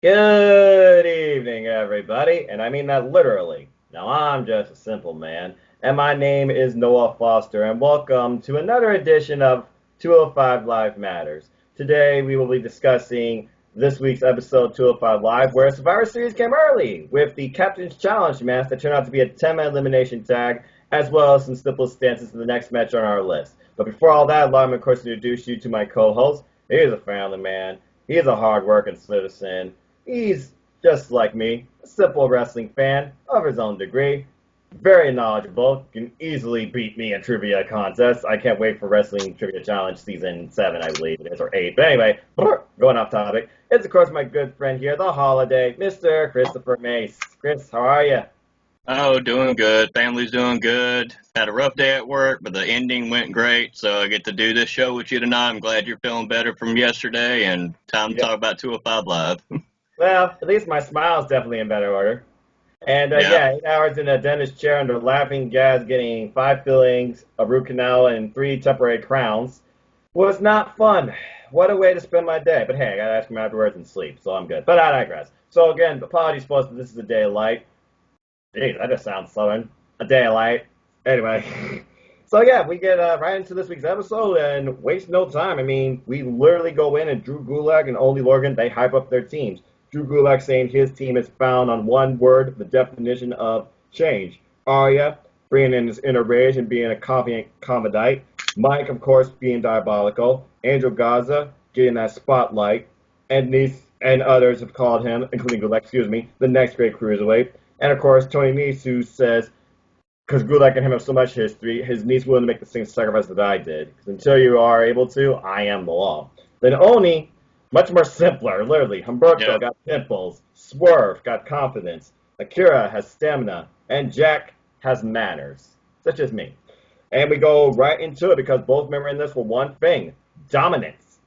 Good evening, everybody, and I mean that literally. Now, I'm just a simple man, and my name is Noah Foster, and welcome to another edition of 205 Live Matters. Today, we will be discussing this week's episode 205 Live, where Survivor Series came early with the Captain's Challenge match that turned out to be a 10-man elimination tag, as well as some simple stances for the next match on our list. But before all that, allow me, of course, to introduce you to my co-host. He is a family man. He is a hard-working citizen. He's just like me, a simple wrestling fan of his own degree, very knowledgeable, can easily beat me in trivia contests. I can't wait for Wrestling Trivia Challenge Season 7, I believe it is, or 8. But anyway, going off topic, it's of course my good friend here, the holiday, Mr. Christopher Mace. Chris, how are you? Oh, doing good. Family's doing good. Had a rough day at work, but the ending went great. So I get to do this show with you tonight. I'm glad you're feeling better from yesterday, and time to Yeah. talk about 205 Live. Well, at least my smile's definitely in better order. And Yeah, yeah, 8 hours in a dentist chair under laughing gas, getting 5 fillings, a root canal, and 3 temporary crowns was not fun. What a way to spend my day. But hey, I gotta ask him afterwards and sleep, so I'm good. But I digress. So again, apologies, folks, but this is a day of light. Jeez, that just sounds southern. A day of light. Anyway. So yeah, we get right into this week's episode and waste no time. I mean, we literally go in and Drew Gulak and Only Lorgan, they hype up their teams. Drew Gulak saying his team is found on one word, the definition of change. Arya bringing in his inner rage and being a confident commodite. Mike, of course, being diabolical. Angel Gaza getting that spotlight. And these and others have called him, including Gulak, the next great cruiserweight. And of course, Tony Nese, who says because Gulak and him have so much history, his niece willing to make the same sacrifice that I did. Because until you are able to, I am the law. Then Oni, much more simpler, literally. yeah. Humberto got pimples, Swerve got confidence, Akira has stamina, and Jack has manners, such as me. And we go right into it because both men were in this for one thing: dominance.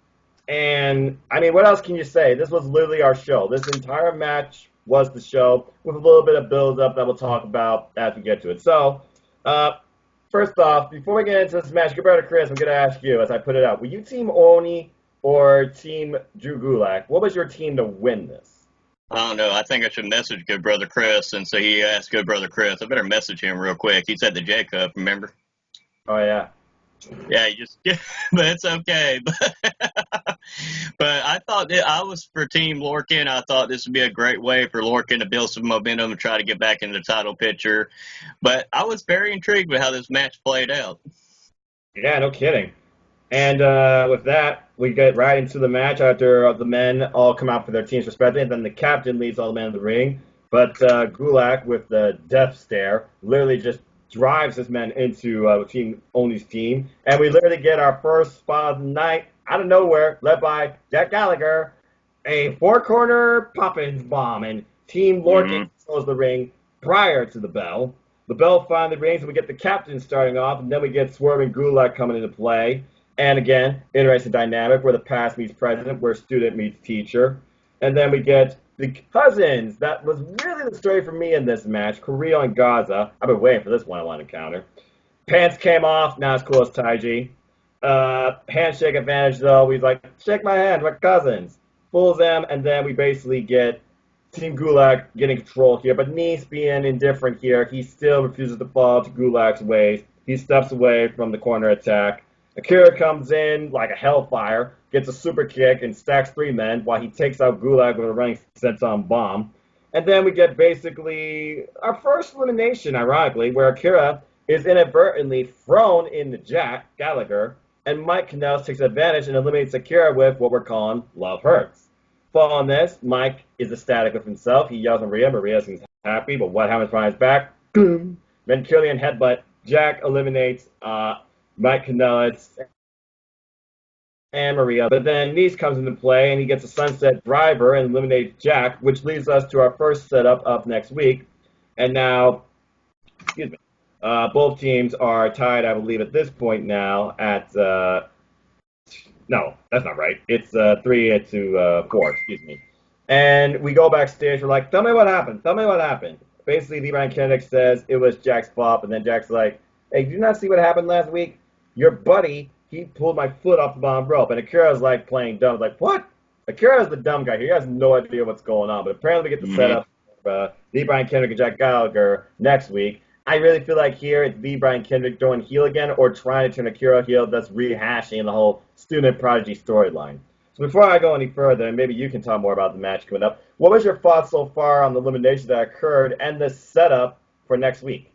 And I mean, what else can you say? This was literally our show. This entire match was the show with a little bit of build up that we'll talk about as we get to it. So, uh, first off, before we get into this match, good brother Chris, I'm going to ask you as I put it out. Were you Team Oni or Team Drew Gulak? What was your team to win this? I don't know. I think I should message Good Brother Chris. And so he asked Good Brother Chris. I better message him real quick. He's at the J Cup, remember? Oh, yeah. Yeah, you just, but it's okay. But I thought that I was for Team Lorcan. I thought this would be a great way for Lorcan to build some momentum and try to get back in the title picture. But I was very intrigued with how this match played out. Yeah, no kidding. And with that, we get right into the match after the men all come out for their teams respectively, and then the captain leads all the men in the ring. But Gulak, with the death stare, literally just drives his men into Team Oni's team. And we literally get our first spot of the night out of nowhere, led by Jack Gallagher, a four-corner Poppins bomb. And Team Lorcan Mm-hmm. controls the ring prior to the bell. The bell finally rings, and we get the captain starting off, and then we get Swerve and Gulak coming into play. And again, interesting dynamic where the past meets present, where student meets teacher. And then we get the cousins. That was really the story for me in this match. Korea and Gaza. I've been waiting for this one-on-one encounter. Pants came off, not as cool as Taiji. Handshake advantage, though. He's like, shake my hand, we're cousins. Fools them, and then we basically get Team Gulak getting control here. But Nice being indifferent here, he still refuses to fall to Gulak's ways. He steps away from the corner attack. Akira comes in like a hellfire, gets a super kick, and stacks 3 men while he takes out Gulak with a running senton bomb. And then we get basically our first elimination, ironically, where Akira is inadvertently thrown into Jack Gallagher, and Mike Kanellis takes advantage and eliminates Akira with what we're calling Love Hurts. Following this, Mike is ecstatic with himself. He yells at Maria. Maria seems happy, but what happens behind his back? Boom. Then Killian headbutt. Jack eliminates Mike Kanellis and Maria. But then Nice comes into play, and he gets a sunset driver and eliminates Jack, which leads us to our first setup up next week. And now, excuse me, both teams are tied, I believe, at this point now at no, that's not right. It's 3-4, excuse me. And we go backstage. We're like, tell me what happened. Tell me what happened. Basically, Levi Kennedy says it was Jack's fault, and then Jack's like, hey, did you not see what happened last week? Your buddy, he pulled my foot off the bottom rope. And Akira's like playing dumb, like, what? Akira's the dumb guy here. He has no idea what's going on, but apparently we get the setup for the Brian Kendrick and Jack Gallagher next week. I really feel like here it's the Brian Kendrick going heel again or trying to turn Akira heel, thus rehashing the whole student prodigy storyline. So before I go any further, and maybe you can talk more about the match coming up, what was your thoughts so far on the eliminations that occurred and the setup for next week?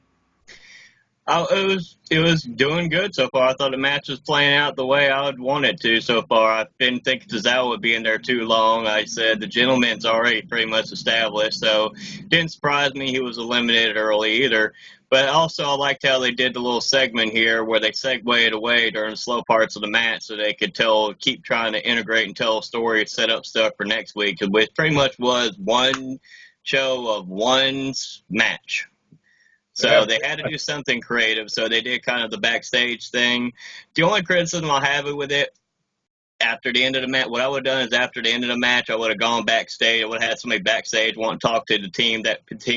It was doing good so far. I thought the match was playing out the way I would want it to so far. I didn't think Tozawa would be in there too long. I said the gentleman's already pretty much established, so it didn't surprise me he was eliminated early either. But also I liked how they did the little segment here where they segued away during the slow parts of the match so they could keep trying to integrate and tell a story and set up stuff for next week, which pretty much was one show of one match. So they had to do something creative, so they did kind of the backstage thing. The only criticism I have with it, after the end of the match, what I would have done is after the end of the match, I would have gone backstage. I would have had somebody backstage want to talk to the team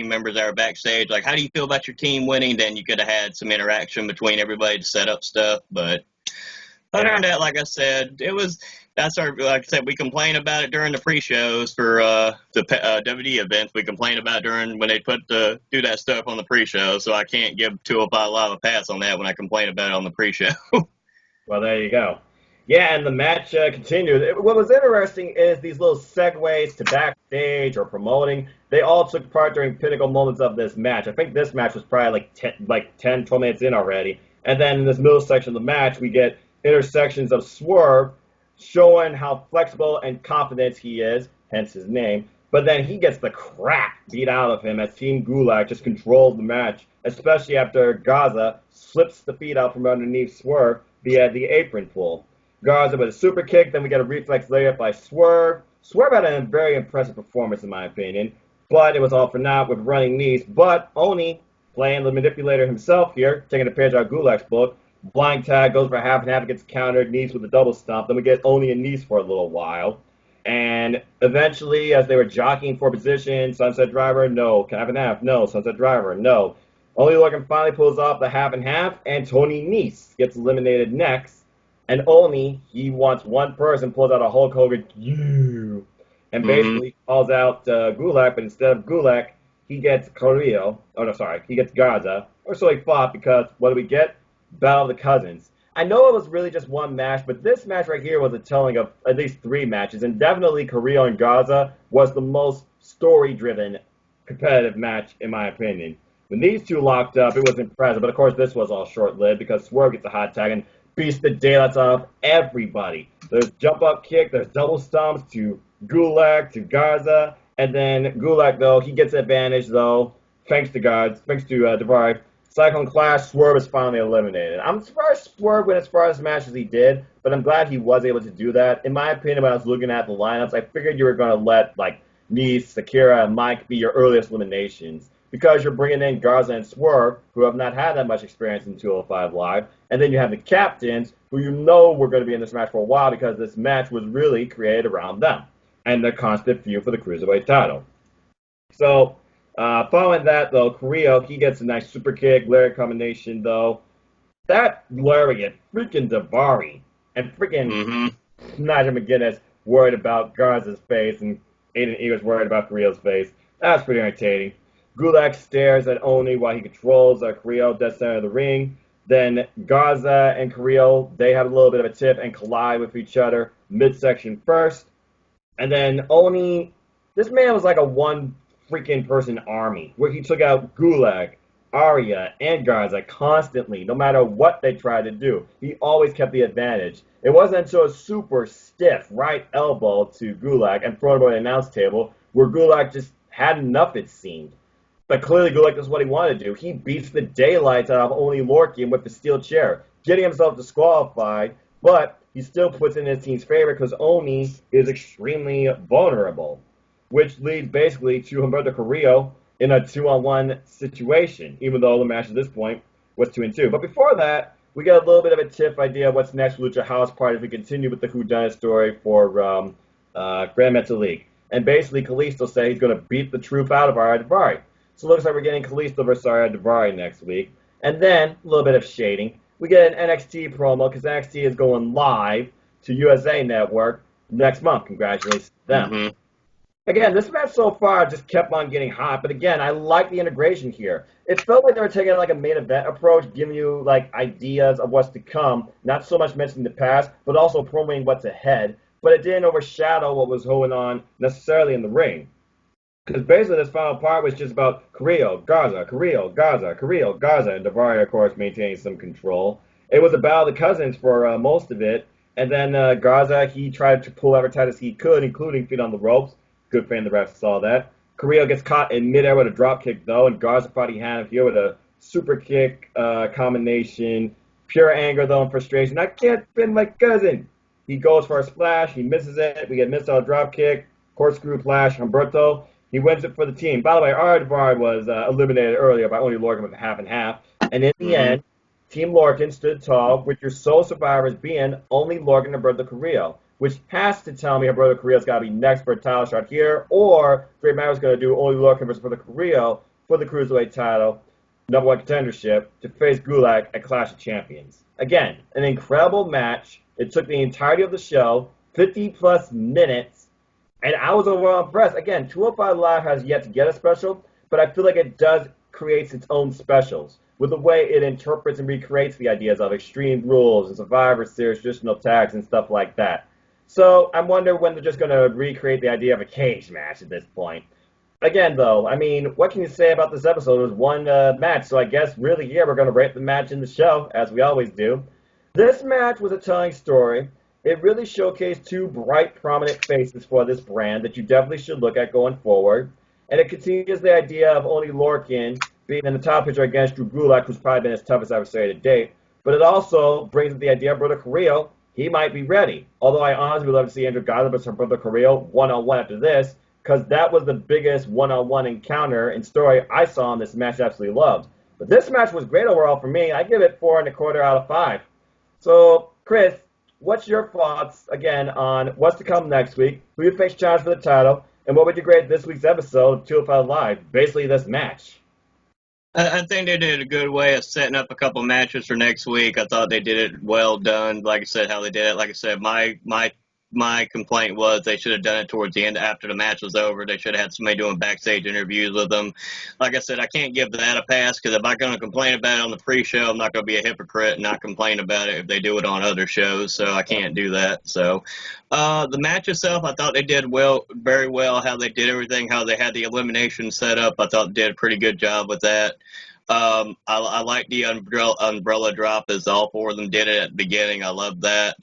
members that are backstage. Like, how do you feel about your team winning? Then you could have had some interaction between everybody to set up stuff. But other than that, like I said, like I said, we complain about it during the pre-shows for the WWE events. We complain about it when they do that stuff on the pre-show. So I can't give 205 Live a pass on that when I complain about it on the pre-show. Well, there you go. Yeah, and the match continued. What was interesting is these little segues to backstage or promoting. They all took part during pinnacle moments of this match. I think this match was probably like 10, 12 minutes in already. And then in this middle section of the match, we get intersections of Swerve showing how flexible and confident he is, hence his name. But then he gets the crap beat out of him as Team Gulak just controls the match, especially after Gaza slips the feet out from underneath Swerve via the apron pull. Garza with a super kick, then we get a reflex layup by Swerve. Swerve had a very impressive performance in my opinion, but it was all for naught with running knees. But Oni, playing the manipulator himself here, taking a page out of Gulak's book, blind tag, goes for half and half, gets countered, knees with a double stomp. Then we get Oni and knees for a little while. And eventually, as they were jockeying for position, Sunset Driver, no. Half and half, no. Sunset Driver, no. Only Lorcan finally pulls off the half and half, and Tony Nese gets eliminated next. And Oni, he wants one person, pulls out a Hulk Hogan, you, and basically calls out Gulak, but instead of Gulak, he gets Carrillo. Oh, no, sorry. He gets Garza. Or so he thought, because what do we get? Battle of the Cousins. I know it was really just one match, but this match right here was a telling of at least 3 matches, and definitely Carrillo and Garza was the most story-driven competitive match, in my opinion. When these two locked up, it was impressive, but of course this was all short-lived because Swerve gets a hot tag and beats the daylights out of everybody. There's jump-up kick, there's double stomps to Gulak, to Garza, and then Gulak, though, he gets advantage, though, thanks to Daivari. Cyclone Clash, Swerve is finally eliminated. I'm surprised Swerve went as far as match as he did, but I'm glad he was able to do that. In my opinion, when I was looking at the lineups, I figured you were going to let, like, Nese, Sakura, and Mike be your earliest eliminations, because you're bringing in Garza and Swerve, who have not had that much experience in 205 Live, and then you have the captains, who you know were going to be in this match for a while, because this match was really created around them, and their constant feud for the Cruiserweight title. So, following that, though, Carrillo, he gets a nice super kick, lariat combination, though. That lariat, freaking Daivari, and freaking Nigel McGuinness worried about Garza's face, and Aiden Eagles worried about Carrillo's face. That was pretty entertaining. Gulak stares at Oni while he controls Carrillo dead center of the ring. Then Garza and Carrillo, they have a little bit of a tip and collide with each other midsection first. And then Oni, this man was like a one freaking person army where he took out Gulak, Arya, and Garza constantly, no matter what they tried to do. He always kept the advantage. It wasn't until a super stiff right elbow to Gulak and thrown him on the announce table where Gulak just had enough, it seemed. But clearly Gulak does what he wanted to do. He beats the daylights out of Oni Lorcan with the steel chair, getting himself disqualified, but he still puts in his team's favor because Oni is extremely vulnerable, which leads basically to Humberto Carrillo in a 2-on-1 situation, even though the match at this point was 2-2. But before that, we get a little bit of a tip idea of what's next with Lucha House Party as we continue with the whodunit story for Grand Metalik. And basically, Kalisto said he's going to beat the truth out of Arya Daivari. So it looks like we're getting Kalisto versus Arya Daivari next week. And then, a little bit of shading. We get an NXT promo because NXT is going live to USA Network. next month. Congratulations to them. Mm-hmm. Again, this match so far just kept on getting hot, but again, I like the integration here. It felt like they were taking like a main event approach, giving you like ideas of what's to come, not so much mentioning the past, but also promoting what's ahead. But it didn't overshadow what was going on necessarily in the ring. Because basically this final part was just about Carrillo, Garza, Carrillo, Garza, Carrillo, Garza, and Daivari, of course, maintaining some control. It was a battle of the cousins for most of it, and then Garza, he tried to pull every tight as he could, including feet on the ropes. Good fan, the refs saw that. Carrillo gets caught in midair with a drop kick, though, and Garza thought he had him here with a super kick combination. Pure anger, though, and frustration. I can't pin my cousin. He goes for a splash. He misses it. We get missed on a drop kick. Corkscrew flash. Humberto. He wins it for the team. By the way, Ardvar was eliminated earlier by only Lorcan with a half and half. And in the end, Team Lorcan stood tall, with your sole survivors being only Lorcan and Roberto Carrillo, which has to tell me Roberto Carrillo's got to be next for a title shot here, or Great Matt was going to do only Lorcan versus Roberto Carrillo for the Cruiserweight title, #1 contendership, to face Gulak at Clash of Champions. Again, an incredible match. It took the entirety of the show, 50-plus minutes, and I was overall impressed. Again, 205 Live has yet to get a special, but I feel like it does create its own specials with the way it interprets and recreates the ideas of Extreme Rules and Survivor Series, traditional tags, and stuff like that. So I wonder when they're just going to recreate the idea of a cage match at this point. Again, though, I mean, what can you say about this episode? It was one match, so I guess really here we're going to rate the match in the show, as we always do. This match was a telling story. It really showcased two bright, prominent faces for this brand that you definitely should look at going forward. And it continues the idea of only Lorcan being in the top picture against Drew Gulak, who's probably been his toughest adversary to date. But it also brings up the idea of Roberto Carrillo. He might be ready. Although I honestly would love to see Andrew Garza versus Roberto Carrillo one-on-one after this, because that was the biggest one-on-one encounter and story I saw in this match I absolutely loved. But this match was great overall for me. I give it 4.25 out of 5. So, Chris, what's your thoughts, again, on what's to come next week, who you face challenge for the title, and what would you grade this week's episode of 205 Live, basically this match? I think they did a good way of setting up a couple matches for next week. I thought they did it well done. Like I said, how they did it. Like I said, my complaint was they should have done it towards the end after the match was over. They should have had somebody doing backstage interviews with them. Like I said, I can't give that a pass because if I'm going to complain about it on the pre-show, I'm not going to be a hypocrite and not complain about it if they do it on other shows. So I can't do that. So the match itself, I thought they did well, very well, how they did everything, how they had the elimination set up. I thought they did a pretty good job with that. I like the umbrella drop as all four of them did it at the beginning. I love that.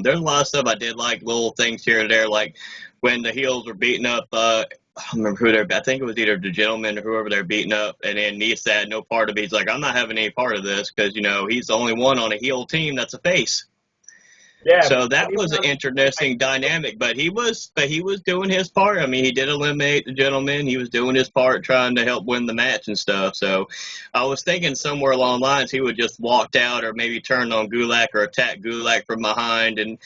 There's a lot of stuff I did like, little things here and there, like when the heels were beating up, I don't remember who they're, I think it was either the gentleman or whoever they're beating up, and then Nese had no part of it. He's like, I'm not having any part of this because, you know, he's the only one on a heel team that's a face. Yeah, so that was an interesting dynamic, but he was doing his part. I mean, he did eliminate the gentleman. He was doing his part trying to help win the match and stuff. So I was thinking somewhere along the lines he would just walked out or maybe turned on Gulak or attack Gulak from behind. And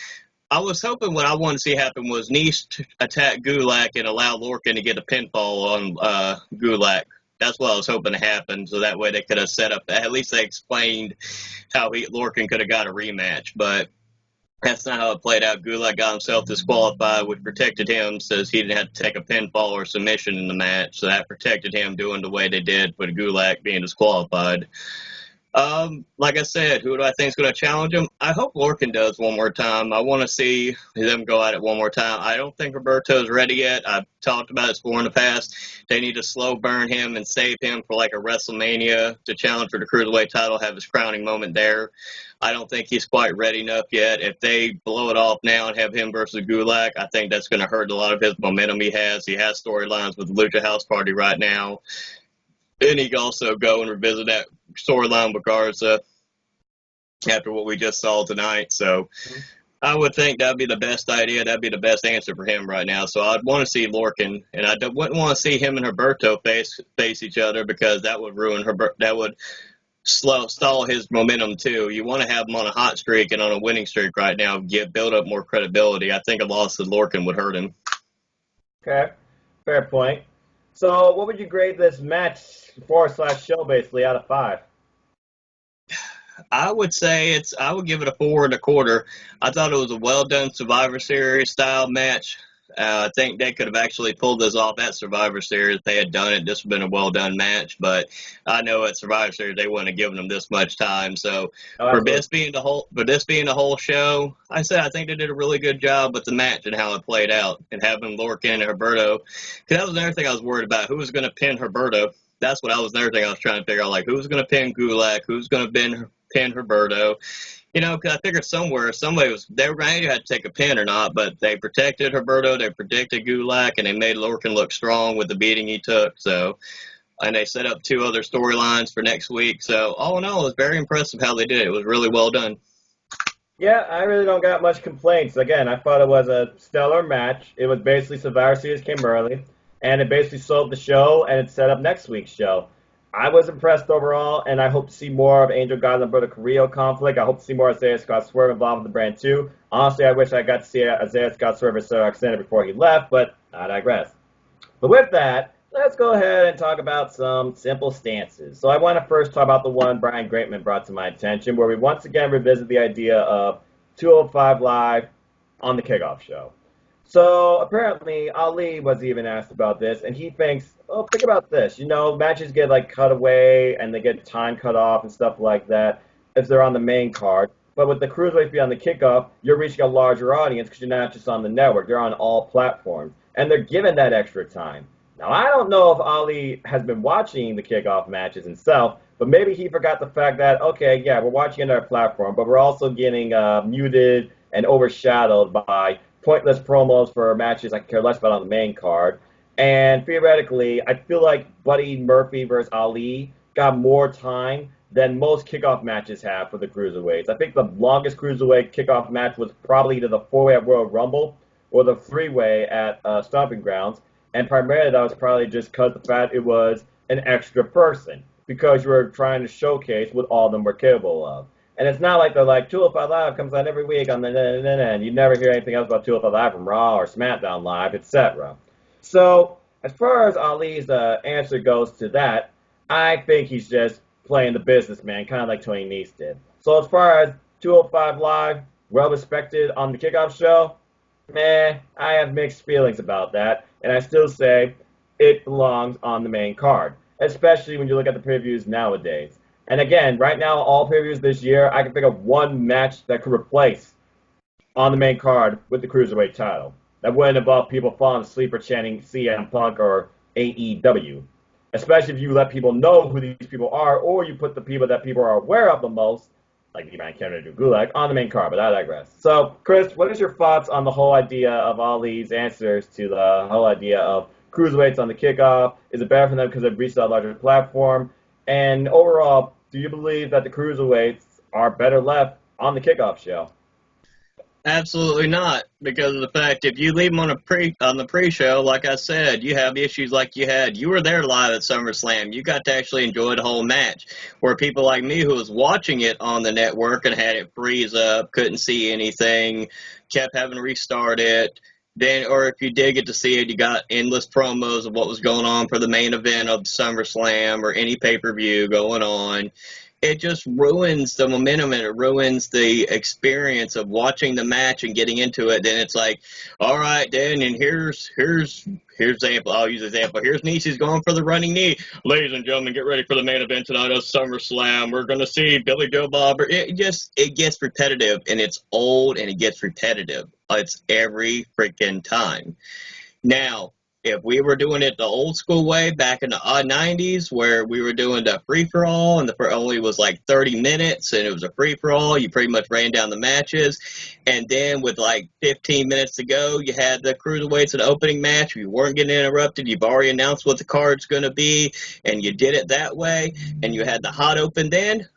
I was hoping what I wanted to see happen was Nese attack Gulak and allow Lorcan to get a pinfall on Gulak. That's what I was hoping to happen, so that way they could have set up, at least they explained how Lorcan could have got a rematch. But that's not how it played out. Gulak got himself disqualified, which protected him, says he didn't have to take a pinfall or submission in the match. So that protected him doing the way they did with Gulak being disqualified. Like I said, who do I think is going to challenge him? I hope Lorcan does one more time. I want to see them go at it one more time. I don't think Roberto's ready yet. I've talked about this before in the past. They need to slow burn him and save him for like a WrestleMania to challenge for the Cruiserweight title, have his crowning moment there. I don't think he's quite ready enough yet. If they blow it off now and have him versus Gulak, I think that's going to hurt a lot of his momentum he has. He has storylines with the Lucha House Party right now. And he can also go and revisit that storyline with Garza after what we just saw tonight. So I would think that'd be the best idea. That'd be the best answer for him right now. So I'd want to see Lorcan, and I wouldn't want to see him and Roberto face each other because that would ruin that would stall his momentum too. You want to have him on a hot streak and on a winning streak right now, build up more credibility. I think a loss to Lorcan would hurt him. Okay, fair point. So what would you grade this match /show basically out of 5? I would say I would give it a 4.25. I thought it was a well done Survivor Series style match. I think they could have actually pulled this off at Survivor Series if they had done it. This would have been a well done match, but I know at Survivor Series they wouldn't have given them this much time. So for this being the whole show, I think they did a really good job with the match and how it played out, and having Lorcan and Herberto. Because that was another thing I was worried about. Who was going to pin Herberto? That's what another thing I was trying to figure out, like, who's going to pin Gulak, who's going to pin Herberto. Because I figured they were going to have to take a pin or not, but they protected Herberto, they protected Gulak, and they made Lorcan look strong with the beating he took. So, and they set up 2 other storylines for next week. So, all in all, it was very impressive how they did it. It was really well done. Yeah, I really don't got much complaints. Again, I thought it was a stellar match. It was basically Survivor Series came early, and it basically sold the show, and it set up next week's show. I was impressed overall, and I hope to see more of Angel Garza and Roberto Carrillo conflict. I hope to see more Isaiah Scott Swerve involved with the brand too. Honestly, I wish I got to see Isaiah Scott Swerve as Cedric Alexander before he left, but I digress. But with that, let's go ahead and talk about some simple stances. So I want to first talk about the one Brandon Grateman brought to my attention, where we once again revisit the idea of 205 Live on the Kickoff show. So apparently Ali was even asked about this, and he thinks, oh, think about this. Matches get cut away and they get time cut off and stuff like that if they're on the main card. But with the Cruiserweight be on the Kickoff, you're reaching a larger audience because you're not just on the network. They're on all platforms, and they're given that extra time. Now, I don't know if Ali has been watching the Kickoff matches himself, but maybe he forgot the fact that, okay, yeah, we're watching on our platform, but we're also getting muted and overshadowed by pointless promos for matches I could care less about on the main card. And theoretically, I feel like Buddy Murphy versus Ali got more time than most kickoff matches have for the Cruiserweights. I think the longest Cruiserweight kickoff match was probably either the 4-way at Royal Rumble or the 3-way at Stomping Grounds. And primarily that was probably just because the fact it was an extra person, because you were trying to showcase what all of them were capable of. And it's not like they're like, 205 Live comes on every week on the and you never hear anything else about 205 Live from Raw or SmackDown Live, etc. So, as far as Ali's answer goes to that, I think he's just playing the businessman, kind of like Tony Nese did. So, as far as 205 Live, well respected on the Kickoff show, I have mixed feelings about that, and I still say it belongs on the main card, especially when you look at the previews nowadays. And again, right now, all previews this year, I can think of one match that could replace on the main card with the Cruiserweight title. That wouldn't involve people falling asleep or chanting CM Punk or AEW. Especially if you let people know who these people are, or you put the people that people are aware of the most, like Ivan Kennedy Gulak, on the main card, but I digress. So, Chris, what is your thoughts on the whole idea of Ali's answers to the whole idea of Cruiserweights on the Kickoff? Is it better for them because they've reached a larger platform? And overall, do you believe that the Cruiserweights are better left on the Kickoff show? Absolutely not, because of the fact if you leave them on the pre-show, like I said, you have issues like you had. You were there live at SummerSlam. You got to actually enjoy the whole match. Where people like me who was watching it on the network and had it freeze up, couldn't see anything, kept having to restart it. Then, or if you did get to see it, you got endless promos of what was going on for the main event of SummerSlam or any pay-per-view going on. It just ruins the momentum and it ruins the experience of watching the match and getting into it. Then it's like, all right, then, and here's example. I'll use example. Here's Nishi's going for the running knee. Ladies and gentlemen, get ready for the main event tonight of SummerSlam. We're going to see Billy Joe Bob. It gets repetitive, and it's old, and it gets repetitive. It's every freaking time. Now, if we were doing it the old school way back in the 90s where we were doing the free-for-all and the only was like 30 minutes and it was a free-for-all, you pretty much ran down the matches. And then with like 15 minutes to go, you had the Cruiserweights in the opening match. You weren't getting interrupted. You've already announced what the card's going to be, and you did it that way. And you had the hot open then.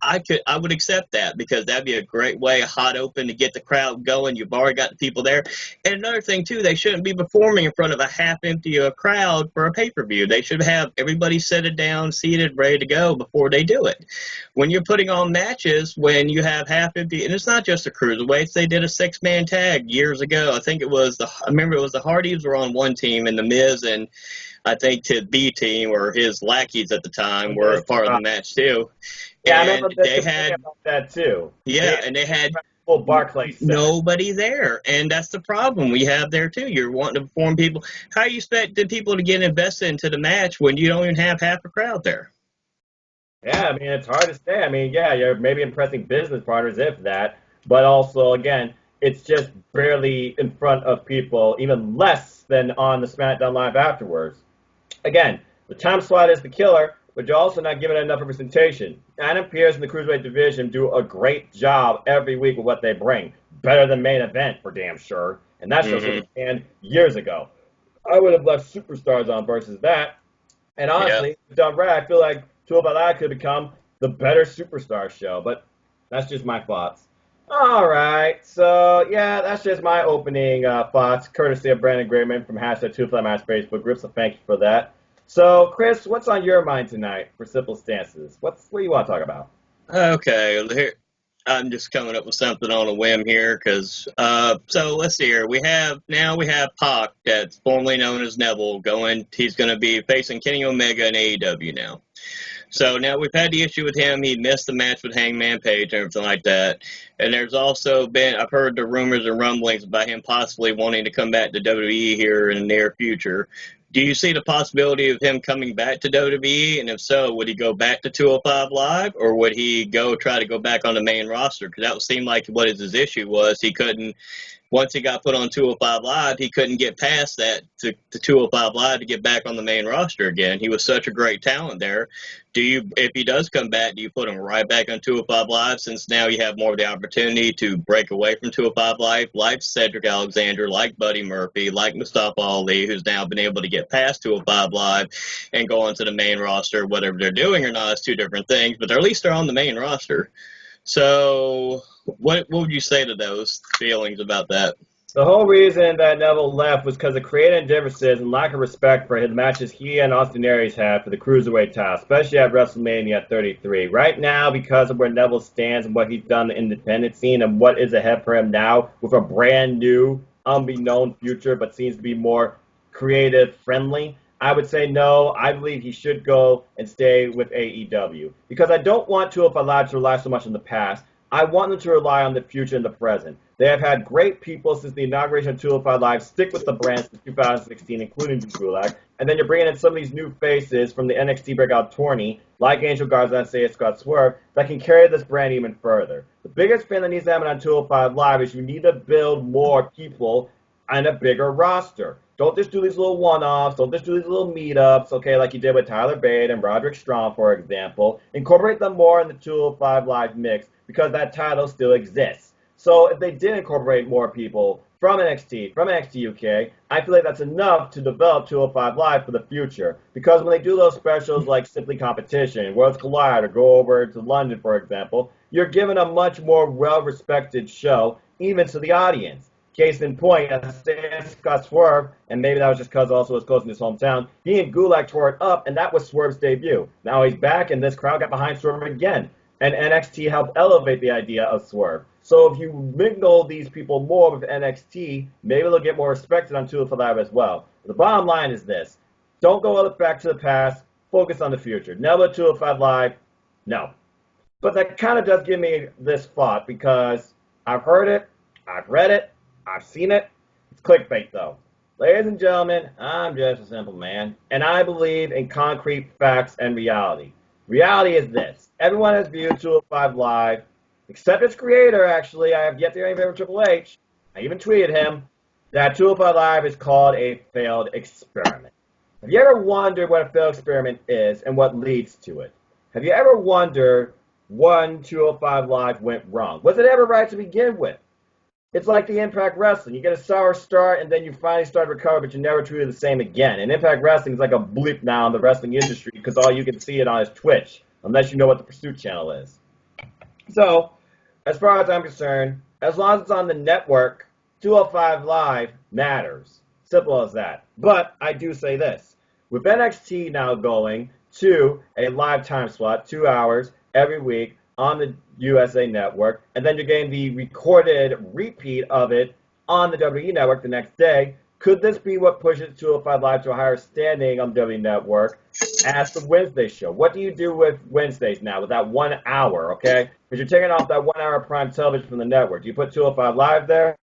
I would accept that because that'd be a great way, a hot open to get the crowd going. You've already got the people there. And another thing, too, they shouldn't be performing in front of a half-empty crowd for a pay-per-view. They should have everybody seated down, seated, ready to go before they do it. When you're putting on matches, when you have half-empty, and it's not just the Cruiserweights. They did a six-man tag years ago. I remember it was the Hardys were on one team and The Miz and I think his B team or his lackeys at the time were a part of the match too. Yeah, And I remember they had about that too. and they had full Barclays set. nobody there, and that's the problem we have there too. You're wanting to form people. How you expect the people to get invested into the match when you don't even have half a crowd there? Yeah, I mean, it's hard to say. I mean, yeah, you're maybe impressing business partners if that, but also, again, it's just barely in front of people, even less than on the SmackDown Live afterwards. Again, the time slot is the killer, but you're also not giving it enough representation. Adam Pearce and the Cruiserweight division do a great job every week with what they bring. Better than main event, for damn sure. And that show should have been years ago. I would have left Superstars on versus that. And honestly, done right, I feel like 205 Live could become the better Superstar show, but that's just my thoughts. All right, so yeah, that's just my opening thoughts, courtesy of Brandon Grateman from hashtag 205 Match Facebook group, so thank you for that. So, Chris, what's on your mind tonight for Simple Stances? What do you want to talk about? Okay, here I'm just coming up with something on a whim here, because so let's see here. We have Pac, that's formerly known as Neville, he's going to be facing Kenny Omega in AEW now. So now we've had the issue with him. He missed the match with Hangman Page and everything like that. And there's also I've heard the rumors and rumblings about him possibly wanting to come back to WWE here in the near future. Do you see the possibility of him coming back to WWE? And if so, would he go back to 205 Live, or would he try to go back on the main roster? Because that would seem like what his issue was. He couldn't, once he got put on 205 Live, he couldn't get past that to 205 Live to get back on the main roster again. He was such a great talent there. If he does come back, do you put him right back on 205 Live, since now you have more of the opportunity to break away from 205 Live, like Cedric Alexander, like Buddy Murphy, like Mustafa Ali, who's now been able to get past 205 Live and go onto the main roster? Whatever they're doing or not is two different things, but at least they're on the main roster. So what would you say to those feelings about that? The whole reason that Neville left was because of creative differences and lack of respect for his matches he and Austin Aries had for the Cruiserweight title, especially at WrestleMania 33. Right now, because of where Neville stands and what he's done in the independent scene and what is ahead for him now with a brand new, unbeknown future, but seems to be more creative friendly, I would say no. I believe he should go and stay with AEW, because I don't want 205 Live to rely so much on the past. I want them to rely on the future and the present. They have had great people since the inauguration of 205 Live stick with the brand since 2016, including Drew Gulak. And then you're bringing in some of these new faces from the NXT breakout tourney, like Angel Garza and Isaiah Scott Swerve, that can carry this brand even further. The biggest thing that needs to happen on 205 Live is you need to build more people and a bigger roster. Don't just do these little one-offs. Don't just do these little meetups, okay, like you did with Tyler Bate and Roderick Strong, for example. Incorporate them more in the 205 Live mix, because that title still exists. So if they did incorporate more people from NXT, from NXT UK, I feel like that's enough to develop 205 Live for the future. Because when they do those specials like Simply Competition, Worlds Collide, or go over to London, for example, you're given a much more well-respected show, even to the audience. Case in point, Scott Swerve, and maybe that was just because also it was close in his hometown, he and Gulak tore it up, and that was Swerve's debut. Now he's back, and this crowd got behind Swerve again. And NXT helped elevate the idea of Swerve. So if you mingle these people more with NXT, maybe they'll get more respected on 205 Live as well. The bottom line is this. Don't go back to the past. Focus on the future. Never 205 Live. No. But that kind of does give me this thought, because I've heard it, I've read it, I've seen it. It's clickbait, though. Ladies and gentlemen, I'm just a simple man, and I believe in concrete facts and reality. Reality is this. Everyone has viewed 205 Live, except its creator, actually. I have yet to hear anything from Triple H. I even tweeted him that 205 Live is called a failed experiment. Have you ever wondered what a failed experiment is and what leads to it? Have you ever wondered when 205 Live went wrong? Was it ever right to begin with? It's like the Impact Wrestling. You get a sour start, and then you finally start to recover, but you're never truly the same again. And Impact Wrestling is like a blip now in the wrestling industry, because all you can see it on is Twitch, unless you know what the Pursuit channel is. So, as far as I'm concerned, as long as it's on the network, 205 Live matters. Simple as that. But I do say this. With NXT now going to a live time slot, 2 hours every week, on the USA Network, and then you're getting the recorded repeat of it on the WWE Network the next day, Could this be what pushes 205 Live to a higher standing on W Network as the Wednesday show? What do you do with Wednesdays now with that 1 hour, okay? Because you're taking off that 1 hour of prime television from the network. Do you put 205 Live there?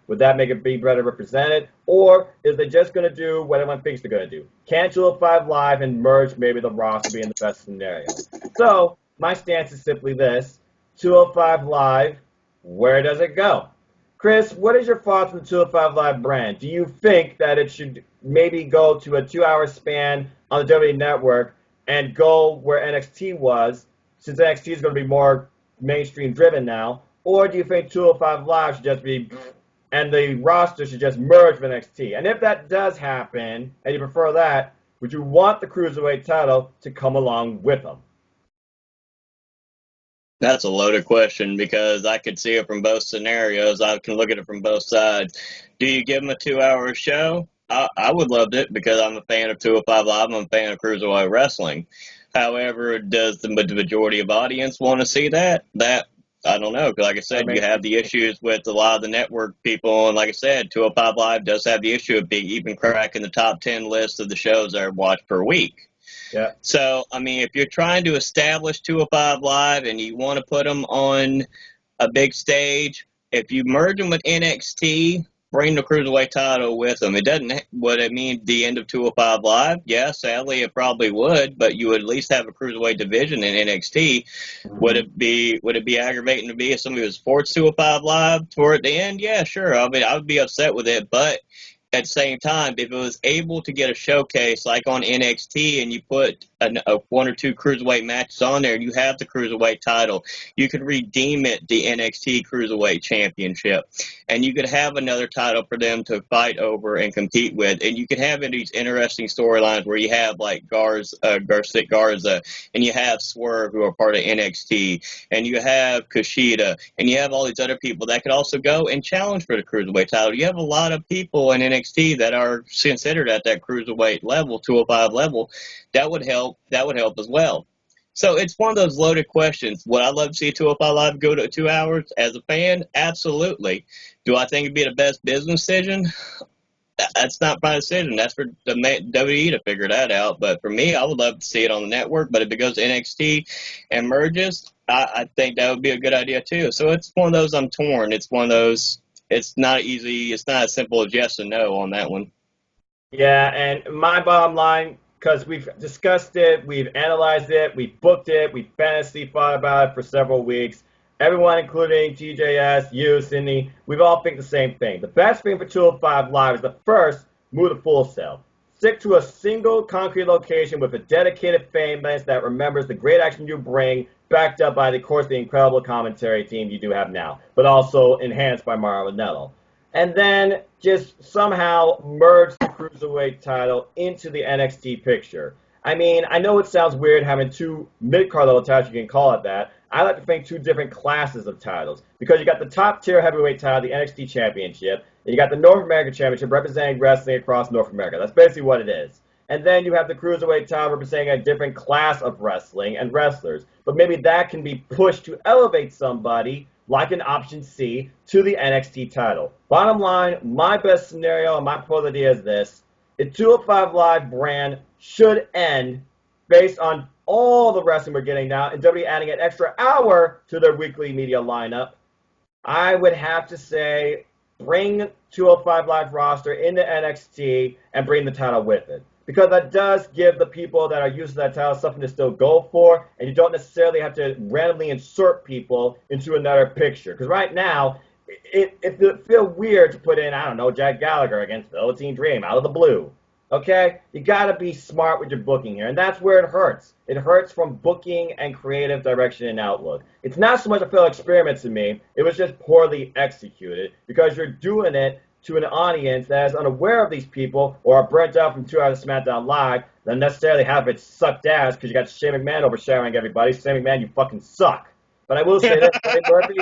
Would that make it be better represented? Or is they just going to do what everyone thinks they're going to do? Can 205 Live and merge maybe the roster be in the best scenario? So my stance is simply this. 205 Live, where does it go? Chris, what is your thoughts on the 205 Live brand? Do you think that it should maybe go to a 2-hour span on the WWE Network and go where NXT was, since NXT is going to be more mainstream driven now? Or do you think 205 Live should just be, and the roster should just merge with NXT? And if that does happen, and you prefer that, would you want the Cruiserweight title to come along with them? That's a loaded question because I could see it from both scenarios. I can look at it from both sides. Do you give them a 2-hour show? I would love it because I'm a fan of 205 Live. I'm a fan of Cruiserweight Wrestling. However, does the majority of audience want to see that? That I don't know, because like I said, you have the issues with a lot of the network people, and like I said, 205 Live does have the issue of being even cracking the top 10 list of the shows that are watched per week. Yeah. So, I mean, if you're trying to establish 205 Live and you want to put them on a big stage, if you merge them with NXT, bring the Cruiserweight title with them. Would it mean the end of 205 Live? Yeah, sadly, it probably would, but you would at least have a Cruiserweight division in NXT. Mm-hmm. Would it be aggravating to be if somebody was sports 205 Live toward the end? Yeah, sure. I mean, I would be upset with it, but at the same time, if it was able to get a showcase like on NXT and you put one or two Cruiserweight matches on there and you have the Cruiserweight title, you could redeem it the NXT Cruiserweight Championship. And you could have another title for them to fight over and compete with. And you could have these interesting storylines where you have like Garza, and you have Swerve, who are part of NXT, and you have Kushida, and you have all these other people that could also go and challenge for the Cruiserweight title. You have a lot of people in NXT that are considered at that Cruiserweight level, 205 level. That would help as well. So it's one of those loaded questions. Would I love to see 205 Live go to 2 hours? As a fan, absolutely. Do I think it'd be the best business decision? That's not my decision. That's for the WWE to figure that out. But for me, I would love to see it on the network. But if it goes to NXT and merges, I think that would be a good idea too. So it's one of those I'm torn. It's one of those, it's not easy. It's not as simple as yes and no on that one. Yeah, and my bottom line, because we've discussed it, we've analyzed it, we've booked it, we've fantasy thought about it for several weeks. Everyone, including TJS, you, Sydney, we've all think the same thing. The best thing for 205 Live is the first, move to Full Sail. Stick to a single concrete location with a dedicated fan base that remembers the great action you bring, backed up by, of course, the incredible commentary team you do have now, but also enhanced by Mauro Ranallo. And then just somehow merge the Cruiserweight title into the NXT picture. I mean, I know it sounds weird having two mid-card level titles, you can call it that. I like to think two different classes of titles, because you got the top-tier heavyweight title, the NXT Championship, and you got the North American Championship representing wrestling across North America. That's basically what it is. And then you have the Cruiserweight title representing a different class of wrestling and wrestlers. But maybe that can be pushed to elevate somebody, like an option C, to the NXT title. Bottom line, my best scenario and my proposal idea is this. The 205 Live brand should end based on all the wrestling we're getting now, and WWE adding an extra hour to their weekly media lineup. I would have to say bring 205 Live roster into NXT and bring the title with it. Because that does give the people that are used to that title something to still go for, and you don't necessarily have to randomly insert people into another picture. Because right now, it feels weird to put in, I don't know, Jack Gallagher against Velveteen Dream out of the blue. Okay? You got to be smart with your booking here, and that's where it hurts. It hurts from booking and creative direction and outlook. It's not so much a failed experiment to me. It was just poorly executed because you're doing it to an audience that is unaware of these people or are burnt out from 2 hours of SmackDown Live, than necessarily have it sucked ass because you got Shane McMahon overshadowing everybody. Shane McMahon, you fucking suck. But I will say this, Buddy Murphy,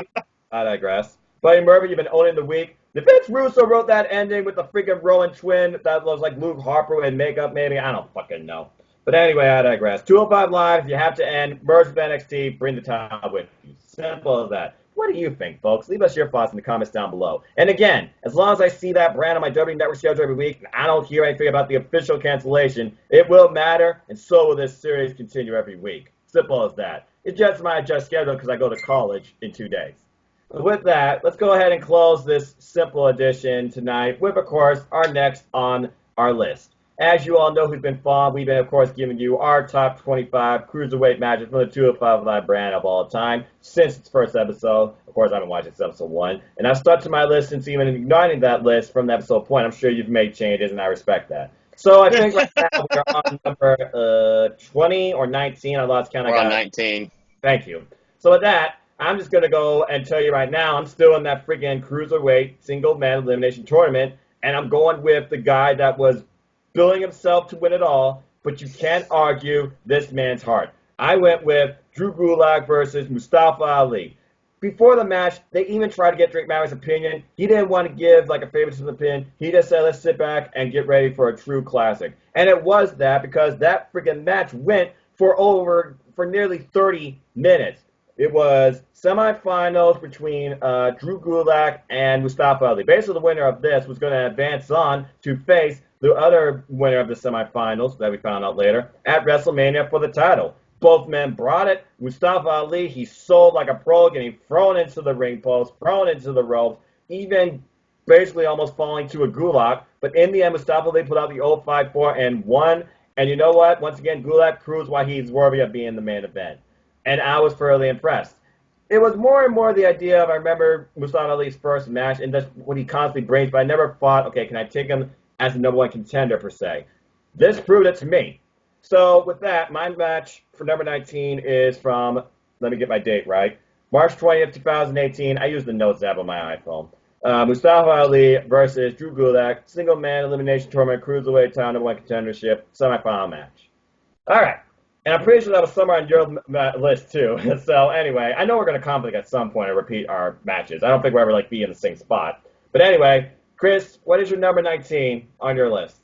I digress. Buddy Murphy, you've been owning the week. If Vince Russo wrote that ending with the freaking Rowan twin that was like Luke Harper in makeup, maybe, I don't fucking know. But anyway, I digress. 205 Live, you have to end, merge with NXT, bring the title with you. Simple as that. What do you think, folks? Leave us your thoughts in the comments down below. And again, as long as I see that brand on my WWE Network schedule every week, and I don't hear anything about the official cancellation, it will matter, and so will this series continue every week. Simple as that. It's just my adjust schedule because I go to college in 2 days. So with that, let's go ahead and close this simple edition tonight with, of course, our next on our list. As you all know who's been following, we've been, of course, giving you our top 25 cruiserweight matches from the 205 Live brand of all time since its first episode. Of course, I've been watching since episode 1, and I've stuck to my list since even ignoring that list from the episode point. I'm sure you've made changes, and I respect that. So I think right now we're on number 20 or 19. I lost count. We're on 19. Thank you. So with that, I'm just going to go and tell you right now, I'm still in that freaking cruiserweight single-man elimination tournament, and I'm going with the guy that was billing himself to win it all, but you can't argue this man's heart. I went with Drew Gulak versus Mustafa Ali. Before the match, they even tried to get Drake Maverick's opinion. He didn't want to give like a favoritism opinion. He just said, let's sit back and get ready for a true classic. And it was that because that freaking match went for nearly 30 minutes. It was semifinals between Drew Gulak and Mustafa Ali. Basically, the winner of this was going to advance on to face the other winner of the semifinals that we found out later at WrestleMania for the title. Both men brought it. Mustafa Ali, he sold like a pro, getting thrown into the ring post, thrown into the ropes, even basically almost falling to a Gulak. But in the end, Mustafa Ali put out the 054 and won. And you know what? Once again, Gulak proves why he's worthy of being the main event. And I was thoroughly impressed. It was more and more the idea of, I remember Mustafa Ali's first match, and that's what he constantly brings, but I never thought, okay, can I take him as the number one contender, per se? This proved it to me. So with that, my match for number 19 is from, let me get my date right, March 20th, 2018. I used the notes app on my iPhone. Mustafa Ali versus Drew Gulak, single-man elimination tournament, cruiserweight title number one contendership, semifinal match. All right. And I'm pretty sure that was somewhere on your list, too. So, anyway, I know we're going to conflict at some point and repeat our matches. I don't think we'll ever, be in the same spot. But anyway, Chris, what is your number 19 on your list?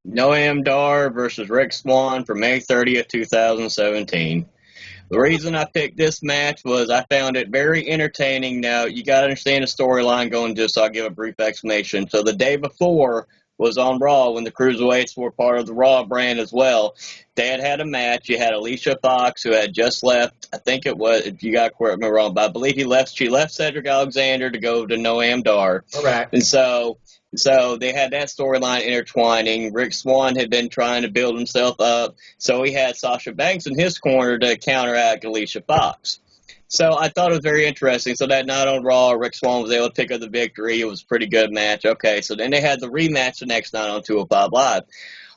Noam Dar versus Rick Swan for May 30th, 2017. The reason I picked this match was I found it very entertaining. Now, you got to understand the storyline going into this, so I'll give a brief explanation. So, the day before was on Raw when the Cruiserweights were part of the Raw brand as well. They had a match. You had Alicia Fox, who had just left. I think it was, if you got to correct me wrong, but I believe she left Cedric Alexander to go to Noam Dar. Correct. And so they had that storyline intertwining. Rick Swan had been trying to build himself up, so he had Sasha Banks in his corner to counteract Alicia Fox. So I thought it was very interesting. So that night on Raw, Rick Swan was able to pick up the victory. It was a pretty good match. Okay, so then they had the rematch the next night on 205 Live.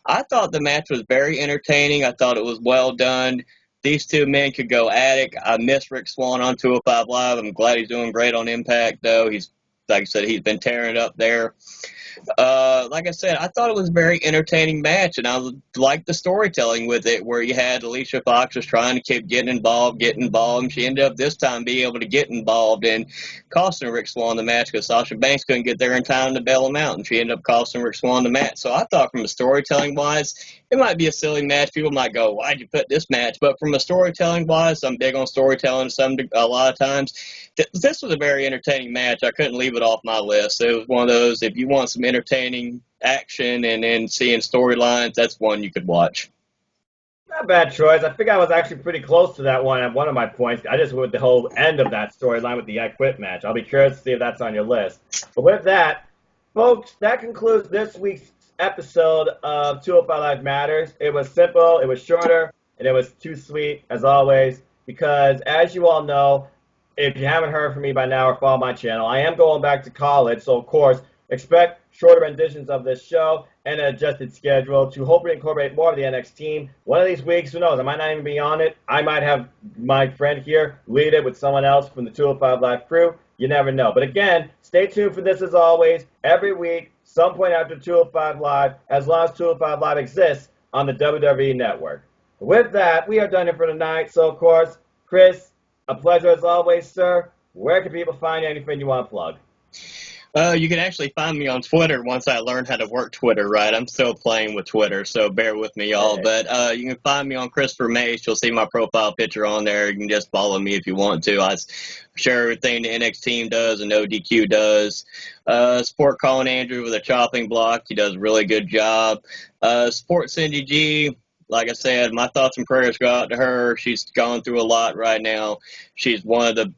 I thought the match was very entertaining. I thought it was well done. These two men could go at it. I miss Rick Swan on 205 Live. I'm glad he's doing great on Impact, though. Like I said, he's been tearing it up there. Like I said, I thought it was a very entertaining match, and I liked the storytelling with it, where you had Alicia Fox was trying to keep getting involved, and she ended up this time being able to get involved and costing Rick Swan the match because Sasha Banks couldn't get there in time to bail him out, and she ended up costing Rick Swan the match. So I thought from a storytelling-wise, it might be a silly match. People might go, why'd you put this match? But from a storytelling-wise, I'm big on storytelling a lot of times. This was a very entertaining match. I couldn't leave it off my list. It was one of those, if you want some entertaining action and then seeing storylines, that's one you could watch. Not a bad choice. I think I was actually pretty close to that one at one of my points. I just went with the whole end of that storyline with the I Quit match. I'll be curious to see if that's on your list. But with that, folks, that concludes this week's episode of 205 Live Matters. It was simple, it was shorter, and it was too sweet, as always, because as you all know, if you haven't heard from me by now or follow my channel, I am going back to college, so of course, expect shorter renditions of this show and an adjusted schedule to hopefully incorporate more of the NX team. One of these weeks, who knows, I might not even be on it. I might have my friend here lead it with someone else from the 205 Live crew. You never know. But again, stay tuned for this as always, every week, some point after 205 Live, as long as 205 Live exists on the WWE Network. With that, we are done here for tonight. So, of course, Chris, a pleasure as always, sir. Where can people find anything you want to plug? You can actually find me on Twitter once I learn how to work Twitter right. I'm still playing with Twitter, so bear with me, y'all. But you can find me on Christopher Mace. You'll see my profile picture on there. You can just follow me if you want to. I share everything the NX team does and ODQ does. Support Colin Andrew with a chopping block. He does a really good job. Support Cindy G. Like I said, my thoughts and prayers go out to her. She's gone through a lot right now. She's one of the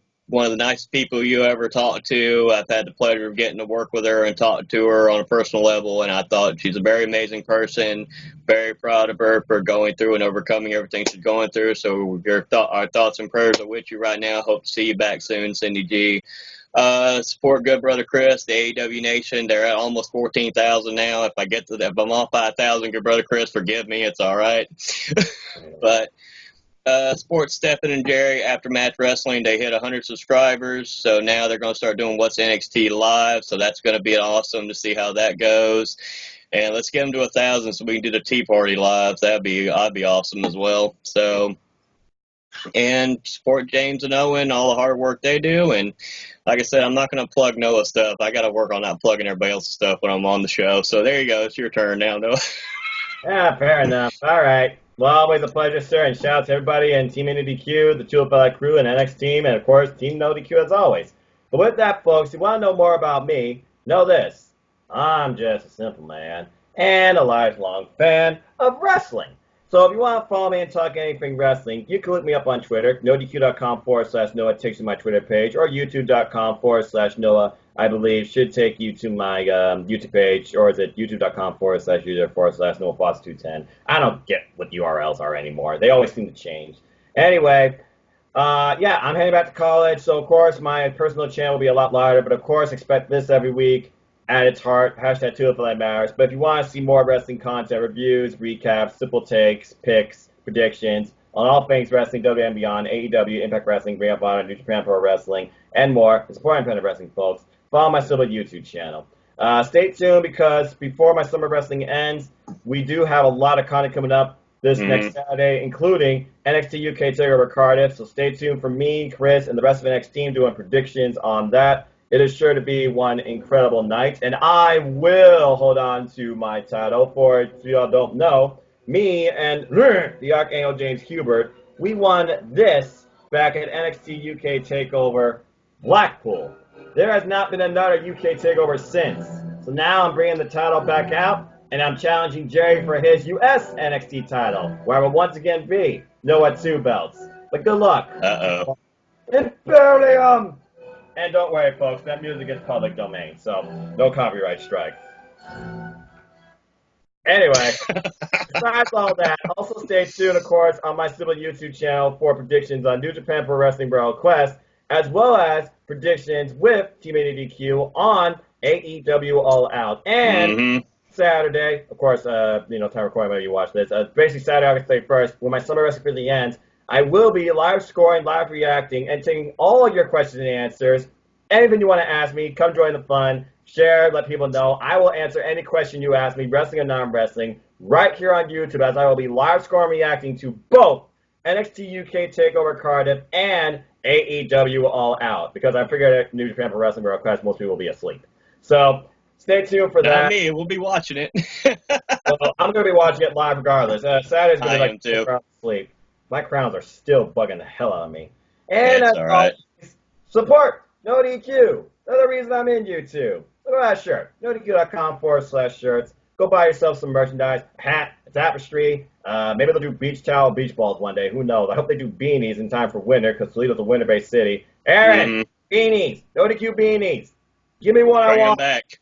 nicest people you ever talked to. I've had the pleasure of getting to work with her and talk to her on a personal level, and I thought she's a very amazing person. Very proud of her for going through and overcoming everything she's going through. So our thoughts and prayers are with you right now. Hope to see you back soon, Cindy G. Support good brother Chris, the AEW Nation. They're at almost 14,000 now. If I'm off by 1,000, good brother Chris, forgive me. It's all right. But Sports Stephen and Jerry, Aftermatch Wrestling, they hit 100 subscribers, so now they're going to start doing What's NXT Live, so that's going to be awesome to see how that goes. And let's get them to 1,000 so we can do the Tea Party Lives. I'd be awesome as well. So, and support James and Owen, all the hard work they do. And like I said, I'm not going to plug Noah stuff. I got to work on not plugging everybody else's stuff when I'm on the show. So there you go. It's your turn now, Noah. Yeah, fair enough. All right. Well, always a pleasure, sir, and shout out to everybody in Team NDQ, the Tulip Valley crew, and NX team, and of course, Team NoDQ as always. But with that, folks, if you want to know more about me, know this. I'm just a simple man and a lifelong fan of wrestling. So if you want to follow me and talk anything wrestling, you can look me up on Twitter, nodq.com/Noah takes you to my Twitter page, or youtube.com/Noah, I believe, should take you to my YouTube page, or is it youtube.com/user/Noah Foss210. I don't get what the URLs are anymore. They always seem to change. Anyway, yeah, I'm heading back to college, so of course my personal channel will be a lot larger, but of course expect this every week. At its heart, hashtag Tulip Matters. But if you want to see more wrestling content, reviews, recaps, simple takes, picks, predictions on all things wrestling, WWE and beyond, AEW, Impact Wrestling, Ring of Honor, New Japan Pro Wrestling, and more, support independent wrestling, folks, follow my Silver YouTube channel. Stay tuned because before my summer wrestling ends, we do have a lot of content coming up this next Saturday, including NXT UK TakeOver Cardiff. So stay tuned for me, Chris, and the rest of the NXT team doing predictions on that. It is sure to be one incredible night, and I will hold on to my title. For if y'all don't know, me and the Archangel James Hubert, we won this back at NXT UK TakeOver Blackpool. There has not been another UK TakeOver since. So now I'm bringing the title back out, and I'm challenging Jerry for his US NXT title, where I will once again be Noah 2 belts. But good luck. Uh-oh. Imperium! And don't worry, folks, that music is public domain, so no copyright strike. Anyway, besides all that, also stay tuned, of course, on my civil YouTube channel for predictions on New Japan Pro Wrestling World Quest, as well as predictions with Team ADQ on AEW All Out. And Saturday, of course, time recording when you watch this, basically Saturday, August 31st, when my summer wrestling really ends, I will be live scoring, live reacting, and taking all of your questions and answers. Anything you want to ask me, come join the fun, share, let people know. I will answer any question you ask me, wrestling or non-wrestling, right here on YouTube, as I will be live scoring reacting to both NXT UK TakeOver Cardiff and AEW All Out, because I figured at New Japan Pro Wrestling World Quest, most people will be asleep. So stay tuned for that. Not me, we'll be watching it. Well, I'm going to be watching it live regardless. Saturday's going to be like 4 hours of sleep. My crowns are still bugging the hell out of me. And that's all right. Support NoDQ. Another reason I'm in YouTube. Look at that shirt. NoDQ.com/shirts. Go buy yourself some merchandise, a hat, a tapestry. Maybe they'll do beach towel, beach balls one day. Who knows? I hope they do beanies in time for winter because Toledo's a winter-based city. Aaron, beanies. NoDQ beanies. Give me what I want. Bring them back.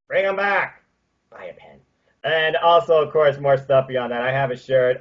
Bring them back. Buy a pen. And also, of course, more stuff beyond that. I have a shirt.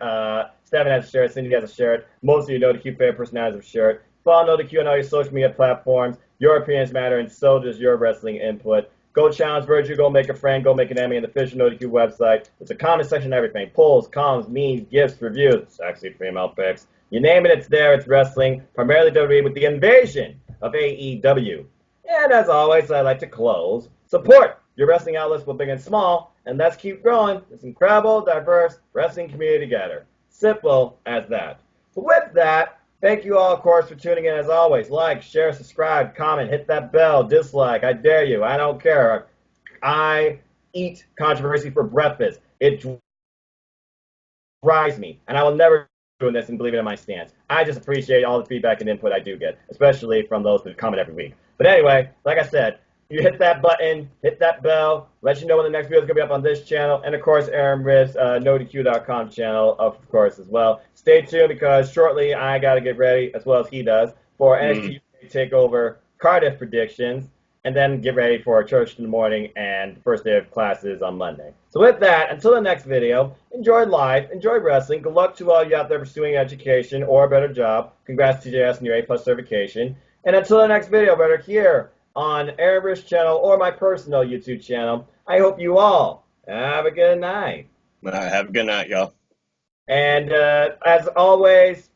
Stephen has a shirt. Cindy has a shirt. Most of you know the Q favorite personalities have a shirt. Follow NoDQ on all your social media platforms. Your opinions matter, and so does your wrestling input. Go challenge Virtue. Go make a friend. Go make an enemy in the official NoDQ website. It's a comment section of everything. Polls, comments, memes, gifts, reviews, sexy female pics. You name it, it's there. It's wrestling. Primarily WWE with the invasion of AEW. And as always, I'd like to close. Support your wrestling outlets, both big and small, and let's keep growing this incredible, diverse wrestling community together. Simple as that. But with that, Thank you all, of course, for tuning in as always. Like, share, subscribe, comment, hit that bell, dislike. I dare you. I don't care. I eat controversy for breakfast. It drives me, and I will never doing this and believe it in my stance. I just appreciate all the feedback and input I do get, especially from those that comment every week. But anyway, like I said, you hit that button, hit that bell, let you know when the next video is going to be up on this channel, and of course, Aaron Riss, NoDQ.com channel, of course, as well. Stay tuned because shortly I got to get ready, as well as he does, for NXT TakeOver Cardiff predictions, and then get ready for church in the morning and first day of classes on Monday. So with that, until the next video, enjoy life, enjoy wrestling. Good luck to all you out there pursuing education or a better job. Congrats to TJS on your A+ certification. And until the next video, whether here on Aaron Riss channel or my personal YouTube channel, I hope you all have a good night. Have a good night, y'all. And as always,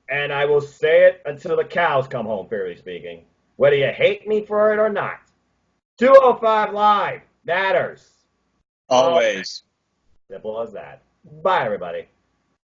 and I will say it until the cows come home, fairly speaking, whether you hate me for it or not, 205 Live matters. Always. Simple as that. Bye, everybody.